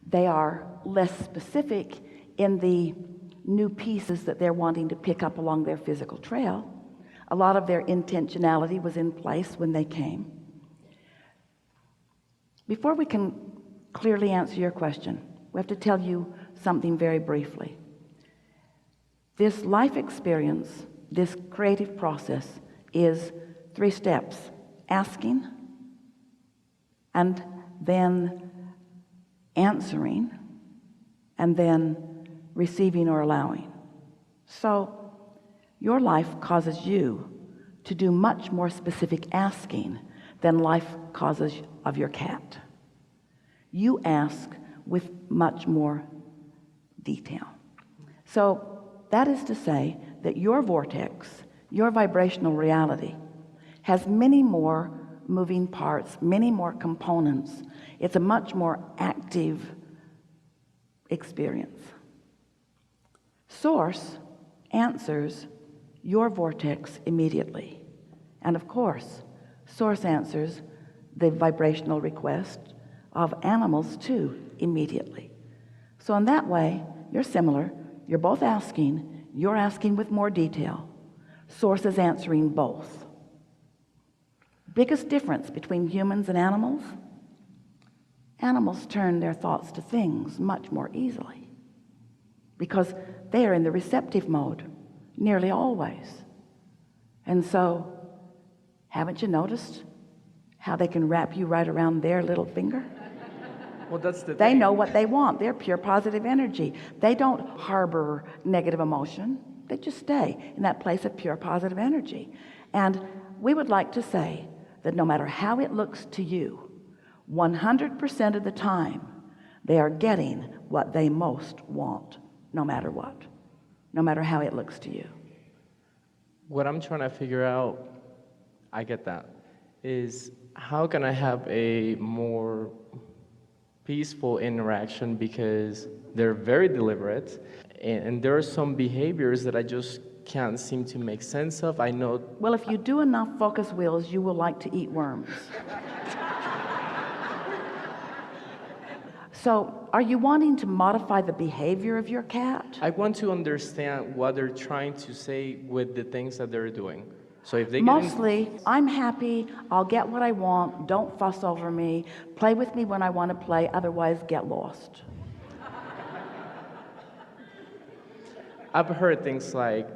They are less specific in the new pieces that they're wanting to pick up along their physical trail. A lot of their intentionality was in place when they came. Before we can clearly answer your question, we have to tell you something very briefly. This life experience, this creative process, is 3 steps: asking, and then answering, and then receiving or allowing. So your life causes you to do much more specific asking than life causes of your cat. You ask with much more detail. So that is to say that your vortex, your vibrational reality, has many more moving parts, many more components. It's a much more active experience. Source answers your vortex immediately. And of course, Source answers the vibrational request of animals too immediately. So in that way, you're similar. You're both asking. You're asking with more detail. Source is answering both. Biggest difference between humans and animals? Animals turn their thoughts to things much more easily because they are in the receptive mode nearly always. And so, haven't you noticed how they can wrap you right around their little finger? Well, that's the They thing. know what they want. They're pure positive energy. They don't harbor negative emotion. They just stay in that place of pure positive energy. And we would like to say that no matter how it looks to you, 100% of the time, they are getting what they most want, no matter what, no matter how it looks to you. What I'm trying to figure out, I get that, is how can I have a more peaceful interaction, because they're very deliberate and there are some behaviors that I just can't seem to make sense of. I know. Well, if you do enough focus wheels, you will like to eat worms. So, are you wanting to modify the behavior of your cat? I want to understand what they're trying to say with the things that they're doing. So if they Mostly, I'm happy, I'll get what I want, don't fuss over me, play with me when I want to play, otherwise get lost. I've heard things like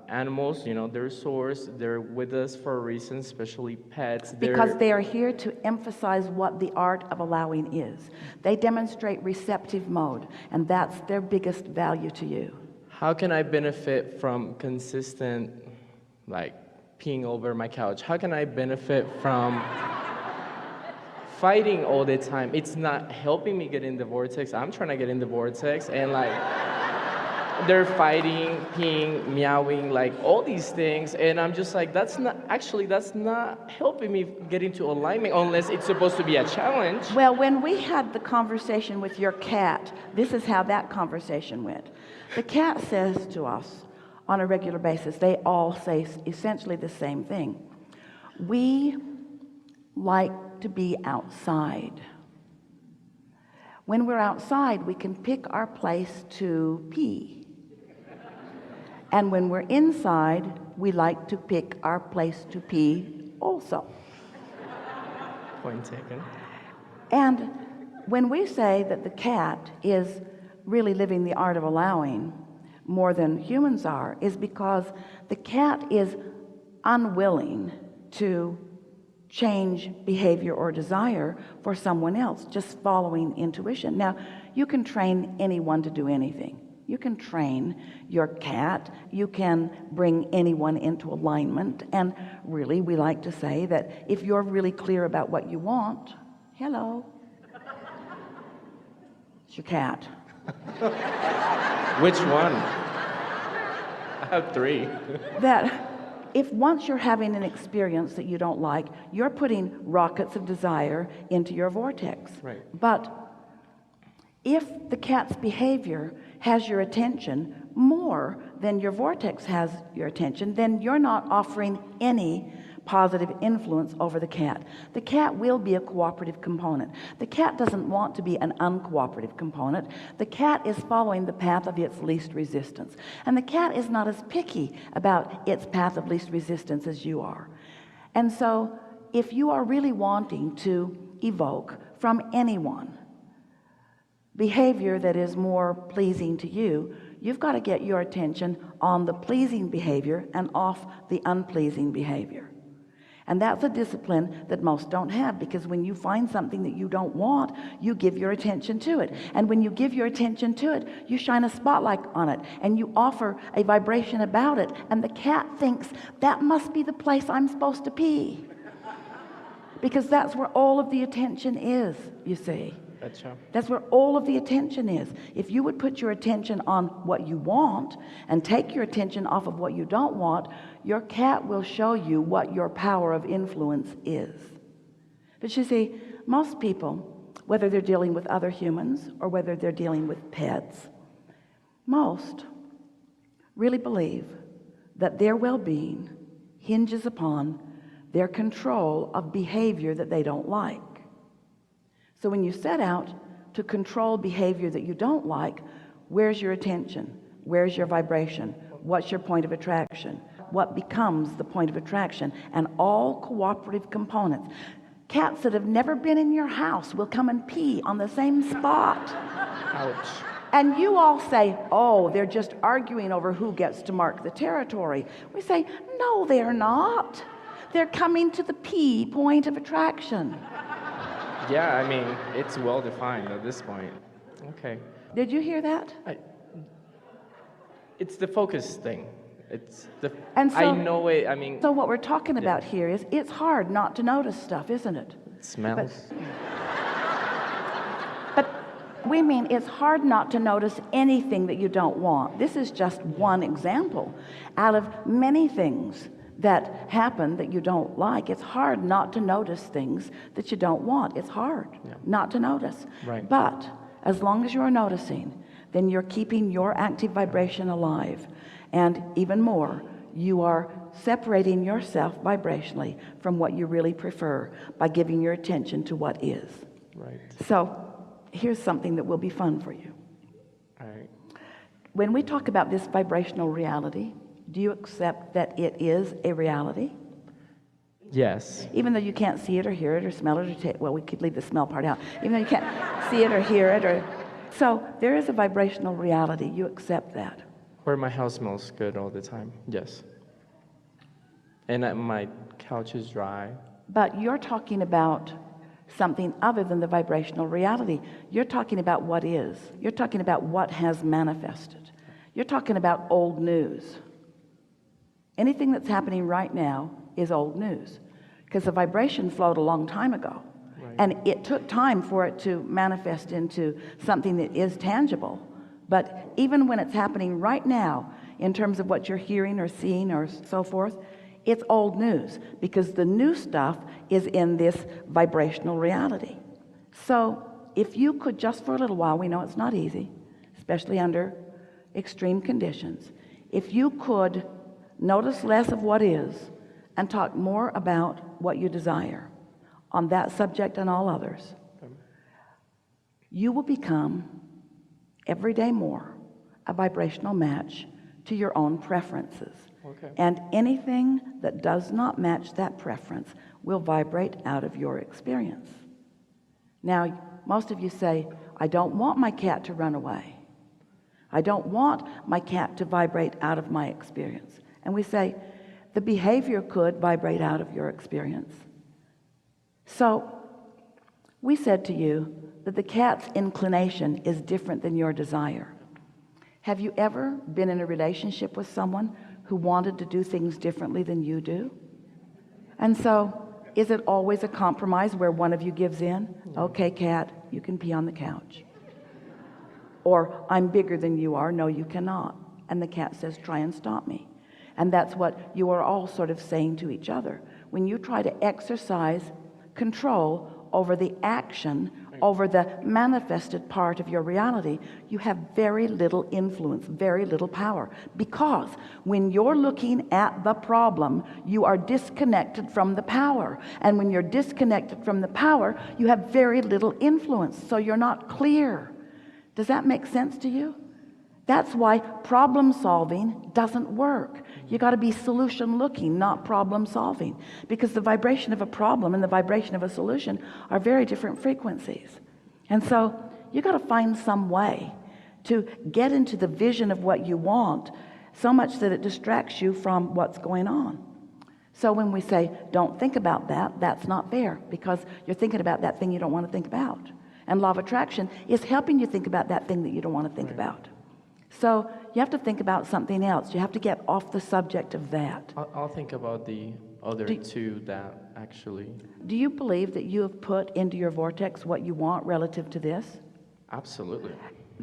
animals, they're source, they're with us for a reason, especially pets. Because they are here to emphasize what the art of allowing is. They demonstrate receptive mode, and that's their biggest value to you. How can I benefit from consistent, peeing over my couch? How can I benefit from fighting all the time? It's not helping me get in the vortex. I'm trying to get in the vortex, and they're fighting, peeing, meowing, all these things, and I'm just like, that's not helping me get into alignment unless it's supposed to be a challenge. Well, when we had the conversation with your cat, this is how that conversation went. The cat says to us on a regular basis, they all say essentially the same thing. We like to be outside. When we're outside, we can pick our place to pee. And when we're inside, we like to pick our place to pee also. Point taken. And when we say that the cat is really living the art of allowing more than humans are, is because the cat is unwilling to change behavior or desire for someone else, just following intuition. Now, you can train anyone to do anything. You can train your cat, you can bring anyone into alignment, and really we like to say that if you're really clear about what you want, hello, it's your cat. Which one? I have 3. That if once you're having an experience that you don't like, you're putting rockets of desire into your vortex. Right. But if the cat's behavior has your attention more than your vortex has your attention, then you're not offering any positive influence over the cat. The cat will be a cooperative component. The cat doesn't want to be an uncooperative component. The cat is following the path of its least resistance. And the cat is not as picky about its path of least resistance as you are. And so if you are really wanting to evoke from anyone behavior that is more pleasing to you, you've got to get your attention on the pleasing behavior and off the unpleasing behavior. And that's a discipline that most don't have, because when you find something that you don't want, you give your attention to it. And when you give your attention to it, you shine a spotlight on it and you offer a vibration about it. And the cat thinks that must be the place I'm supposed to pee, because that's where all of the attention is, you see. That's where all of the attention is. If you would put your attention on what you want and take your attention off of what you don't want, your cat will show you what your power of influence is. But you see, most people, whether they're dealing with other humans or whether they're dealing with pets, most really believe that their well-being hinges upon their control of behavior that they don't like. So when you set out to control behavior that you don't like, where's your attention? Where's your vibration? What's your point of attraction? What becomes the point of attraction? And all cooperative components. Cats that have never been in your house will come and pee on the same spot. Ouch. And you all say, oh, they're just arguing over who gets to mark the territory. We say, no, they're not. They're coming to the pee point of attraction. Yeah, I mean, it's well defined at this point. Okay. Did you hear that? It's the focus thing. It's the. And so, I know it. I mean. So what we're talking about here is it's hard not to notice stuff, isn't it? It smells. But we mean it's hard not to notice anything that you don't want. This is just one example out of many things that happen that you don't like. It's hard not to notice things that you don't want. It's hard not to notice. Right. But as long as you're noticing, then you're keeping your active vibration alive. And even more, you are separating yourself vibrationally from what you really prefer by giving your attention to what is. Right. So here's something that will be fun for you. All right. When we talk about this vibrational reality, do you accept that it is a reality? Yes. Even though you can't see it or hear it or smell it or taste, well, we could leave the smell part out. Even though you can't see it or hear it, or so there is a vibrational reality. You accept that. Where my house smells good all the time. Yes. And my couch is dry. But you're talking about something other than the vibrational reality. You're talking about what is. You're talking about what has manifested. You're talking about old news. Anything that's happening right now is old news, because the vibration flowed a long time ago. Right. And it took time for it to manifest into something that is tangible. But even when it's happening right now, in terms of what you're hearing or seeing or so forth, it's old news, because the new stuff is in this vibrational reality. So if you could just for a little while, we know it's not easy, especially under extreme conditions, if you could notice less of what is and talk more about what you desire on that subject and all others, you will become every day more a vibrational match to your own preferences. Okay. And anything that does not match that preference will vibrate out of your experience. Now, most of you say, I don't want my cat to run away. I don't want my cat to vibrate out of my experience. And we say, the behavior could vibrate out of your experience. So we said to you that the cat's inclination is different than your desire. Have you ever been in a relationship with someone who wanted to do things differently than you do? And so is it always a compromise where one of you gives in? Okay, cat, you can pee on the couch. Or I'm bigger than you are. No, you cannot. And the cat says, try and stop me. And that's what you are all sort of saying to each other. When you try to exercise control over the action over the manifested part of your reality, you have very little influence, very little power, because when you're looking at the problem, you are disconnected from the power, and when you're disconnected from the power, you have very little influence, so you're not clear. Does that make sense to you? That's why problem solving doesn't work. You got to be solution looking, not problem solving, because the vibration of a problem and the vibration of a solution are very different frequencies. And so you got to find some way to get into the vision of what you want, so much that it distracts you from what's going on. So when we say don't think about that, that's not fair, because you're thinking about that thing you don't want to think about. And law of attraction is helping you think about that thing that you don't want to think about. So you have to think about something else. You have to get off the subject of that. I'll think about the other two that actually. Do you believe that you have put into your vortex what you want relative to this? Absolutely.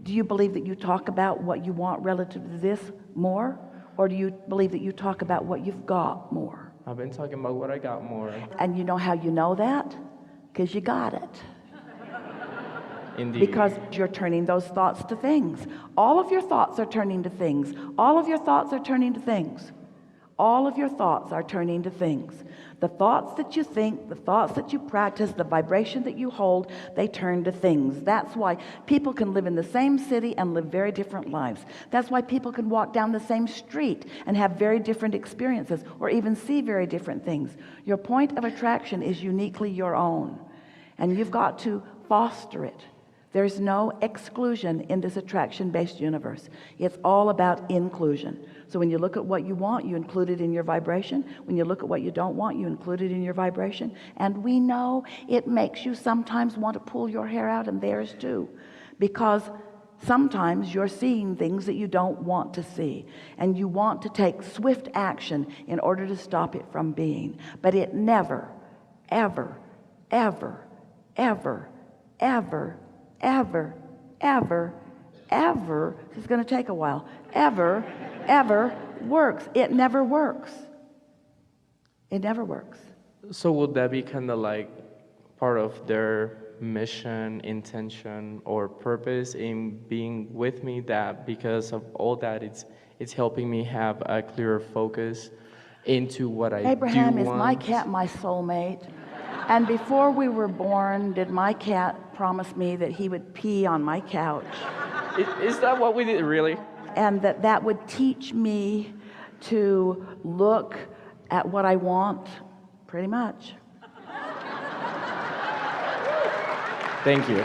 Do you believe that you talk about what you want relative to this more? Or do you believe that you talk about what you've got more? I've been talking about what I got more. And you know how you know that? Because you got it. Indeed. Because you're turning those thoughts to things. All of your thoughts are turning to things. All of your thoughts are turning to things. All of your thoughts are turning to things. The thoughts that you think, the thoughts that you practice, the vibration that you hold, they turn to things. That's why people can live in the same city and live very different lives. That's why people can walk down the same street and have very different experiences, or even see very different things. Your point of attraction is uniquely your own, and you've got to foster it. There's no exclusion in this attraction-based universe. It's all about inclusion. So when you look at what you want, you include it in your vibration. When you look at what you don't want, you include it in your vibration. And we know it makes you sometimes want to pull your hair out, and theirs too, because sometimes you're seeing things that you don't want to see, and you want to take swift action in order to stop it from being. But it never, ever, ever, ever, ever, ever, ever, ever, this is going to take a while, ever works. It never works. It never works. So would that be kind of like part of their mission, intention, or purpose in being with me, that because of all that, it's helping me have a clearer focus into what I Abraham, do is want? my cat my soulmate? And before we were born, did my cat promise me that he would pee on my couch? Is that what we did, really? And that would teach me to look at what I want, pretty much. Thank you.